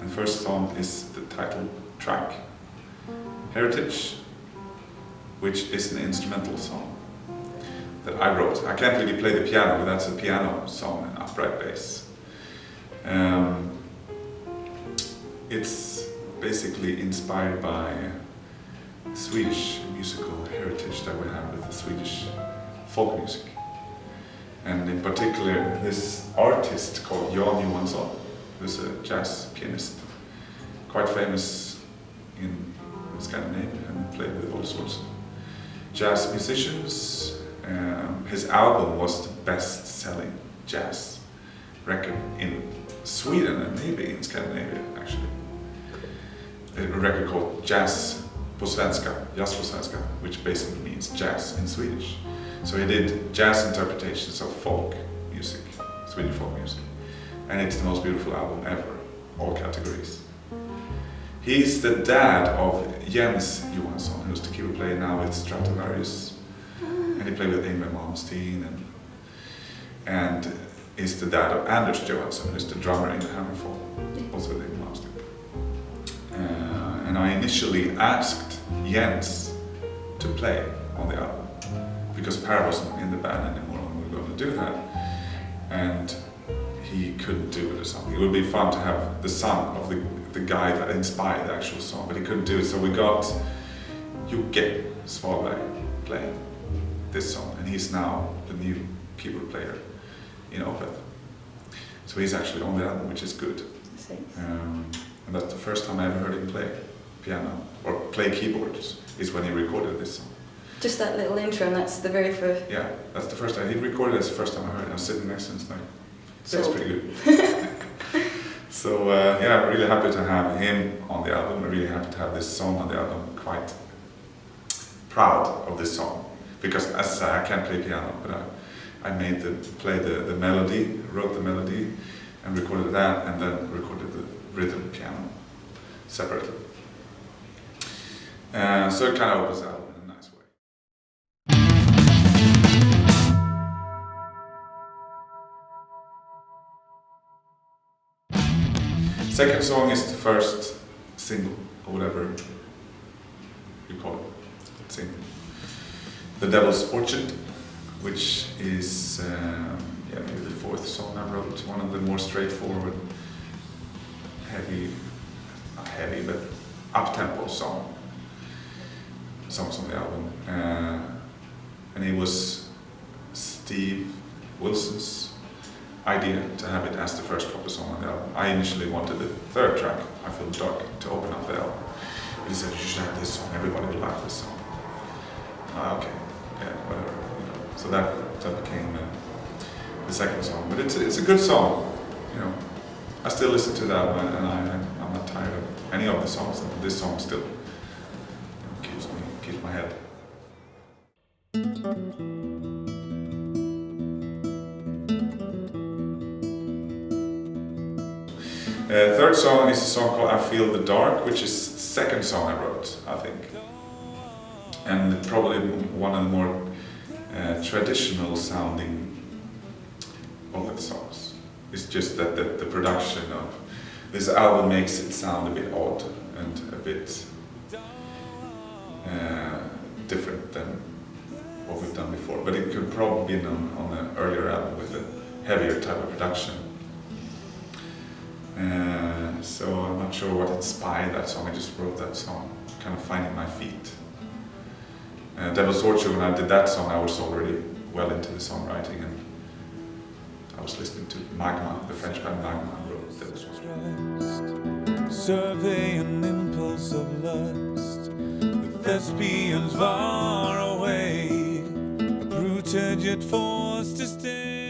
the first song is the title track, Heritage, which is an instrumental song that I wrote. I can't really play the piano, but that's a piano song, an upright bass. It's basically inspired by Swedish musical heritage that we have with the Swedish folk music. And in particular, this artist called Jan Johansson, who's a jazz pianist, quite famous in Scandinavia and played with all sorts of jazz musicians. His album was the best-selling jazz record in Sweden and maybe in Scandinavia, actually. A record called Jazz på svenska, which basically means jazz in Swedish. So he did jazz interpretations of folk music, Swedish folk music. And it's the most beautiful album ever, all categories. He's the dad of Jens Johansson, who's the keyboard player now with Stratovarius. And he played with Yngwie Malmsteen and is the dad of Anders Johansson, who's the drummer in the Hammerfall, also with Yngwie Malmsteen. And I initially asked Jens to play on the album because Per wasn't in the band anymore when we were going to do that, and he couldn't do it or something. It would be fun to have the son of the guy that inspired the actual song, but he couldn't do it, so we got Jocke Svalberg playing this song, and he's now the new keyboard player in Opeth. So he's actually on the album, which is good. And that's the first time I ever heard him play piano or play keyboards, is when he recorded this song. Just that little intro, and that's the very first. Yeah, that's the first time he recorded it. That's the first time I heard it. I was sitting next to him, and it's like, sounds pretty good. So yeah, I'm really happy to have him on the album. I'm really happy to have this song on the album. I'm quite proud of this song because, as I say, I can't play piano, but I made play the melody, wrote the melody, and recorded that, and then recorded the rhythm piano separately. So it kind of opens out in a nice way. Second song is the first single, or whatever you call it, single. The Devil's Orchard, which is maybe the fourth song I wrote, one of the more straightforward, not heavy, but up-tempo songs on the album. And it was Steve Wilson's idea to have it as the first proper song on the album. I initially wanted the third track, I Feel Dark, to open up the album. But he said, you should have this song, everybody will like this song. Okay, yeah, whatever. So that became the second song. But it's a good song, I still listen to that one, and I'm not tired of any of the songs. This song still keeps my head. Third song is a song called I Feel the Dark, which is the second song I wrote, I think. And probably one of the more traditional sounding Opeth songs. It's just that the production of this album makes it sound a bit odd and a bit different than what we've done before. But it could probably be done on an earlier album with a heavier type of production. So I'm not sure what inspired that song. I just wrote that song, kind of finding my feet. Devil's Orchard, when I did that song, I was already well into the songwriting, and I was listening to Magma, the French band Magma, and wrote Devil's Orchard. Survey an impulse of lust, the thespians far away, uprooted yet forced to stay.